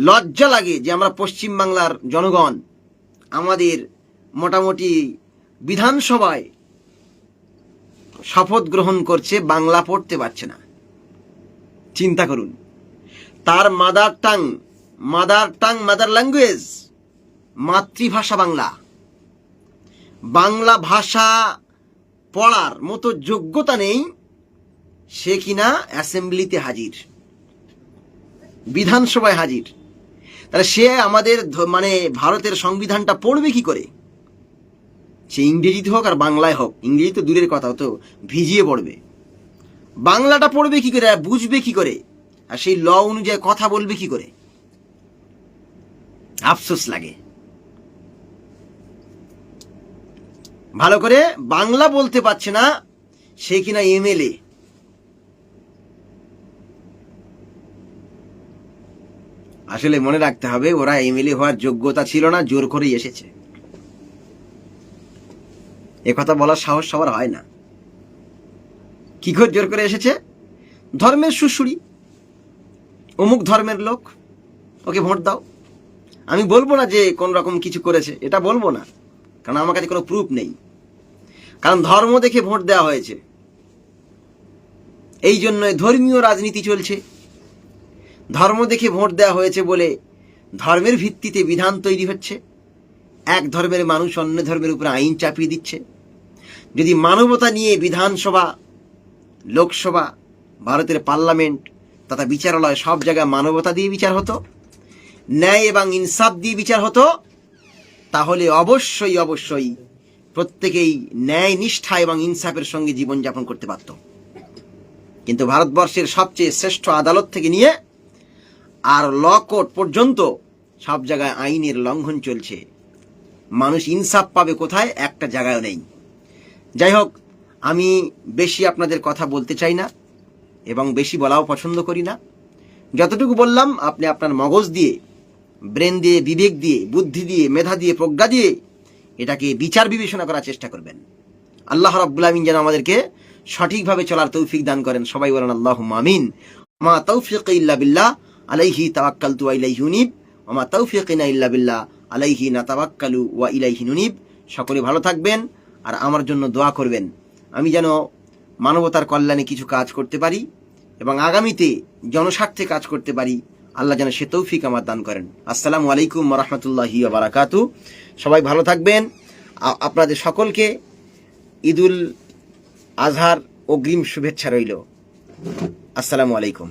লজ্জা লাগে যে আমরা পশ্চিমবাংলার জনগণ আমাদের মোটামুটি বিধানসভায় শপথ গ্রহণ করছে, বাংলা পড়তে পারছে না। চিন্তা করুন, তার মাদার ল্যাঙ্গুয়েজ, মাতৃভাষা বাংলা, বাংলা ভাষা পড়ার মতো যোগ্যতা নেই, সে কিনা অ্যাসেম্বলিতে হাজির, বিধানসভায় হাজির। তাহলে সে আমাদের মানে ভারতের সংবিধানটা পড়বে কি করে? সে ইংরেজিতে হোক আর বাংলায় হোক, ইংরেজি তো দূরের কথা, তো ভিজিয়ে পড়বে। বাংলাটা পড়বে কি করে, বুঝবে কি করে, আর সেই ল অনুযায়ী কথা বলবে কি করে? আফসোস লাগে। ভালো করে বাংলা বলতে পারছে না, সে কিনা এমএলএ। আসলে মনে রাখতে হবে, ওরা এমএলএ হওয়ার যোগ্যতা ছিল না, জোর করেই এসেছে। একথা বলার সাহস সবার হয় না। কি করে জোর করে এসেছে? ধর্মের সুশুড়ি, অমুক ধর্মের লোক, ওকে ভোট দাও। আমি বলবো না যে কোন রকম কিছু করেছে, এটা বলবো না, কারণ আমার কাছে কোনো প্রুফ নেই। কারণ ধর্ম দেখে ভোট দেওয়া হয়েছে, এই জন্য ধর্মীয় রাজনীতি চলছে। ধর্ম দেখে ভোট দেওয়া হয়েছে বলে ধর্মের ভিত্তিতে বিধান তৈরি হচ্ছে। এক ধর্মের মানুষ অন্য ধর্মের উপরে আইন চাপিয়ে দিচ্ছে। যদি মানবতা নিয়ে বিধানসভা, লোকসভা, ভারতের পার্লামেন্ট তথা বিচারালয় সব জায়গায় মানবতা দিয়ে বিচার হতো, ন্যায় এবং ইনসাফ দিয়ে বিচার হতো, তাহলে অবশ্যই প্রত্যেকেই ন্যায় নিষ্ঠা এবং ইনসাফের সঙ্গে জীবনযাপন করতে পারত। কিন্তু ভারতবর্ষের সবচেয়ে শ্রেষ্ঠ আদালত থেকে নিয়ে আর ল কোর্ট পর্যন্ত সব জায়গায় আইনের লঙ্ঘন চলছে। মানুষ ইনসাফ পাবে কোথায়? একটা জায়গায়ও নেই। যাই হোক, আমি বেশি আপনাদের কথা বলতে চাই না এবং বেশি বলাও পছন্দ করি না। যতটুকু বললাম, আপনি আপনার মগজ দিয়ে, ব্রেন দিয়ে, বিবেক দিয়ে, বুদ্ধি দিয়ে, মেধা দিয়ে, প্রজ্ঞা দিয়ে এটাকে বিচার বিবেচনা করার চেষ্টা করবেন। আল্লাহ রাব্বুল আমিন যেন আমাদেরকে সঠিকভাবে চলার তৌফিক দান করেন। সবাই বলেন আল্লাহুম্মা আমিন। মা তাওফিক ইল্লা বিল্লাহ, আলাইহি তাওয়াক্কালতু ওয়া ইলাইহি উনীব। ওয়া মা তাওফিকিনা ইল্লা বিল্লাহ, আলাইহি নাতাওয়াক্কালু ওয়া ইলাইহি নুনীব। সকলে ভালো থাকবেন আর আমার জন্য দোয়া করবেন, আমি যেন মানবতার কল্যাণে কিছু কাজ করতে পারি এবং আগামীতে জনস্বার্থে কাজ করতে পারি। আল্লাহ যেন সে তৌফিক আমার দান করেন। আসসালামু আলাইকুম ওয়া রাহমাতুল্লাহি ওয়া বারাকাতুহু। সবাই ভালো থাকবেন। আপনাদের সকলকে ঈদুল আজহার অগ্রিম শুভেচ্ছা রইল। আসসালামু আলাইকুম।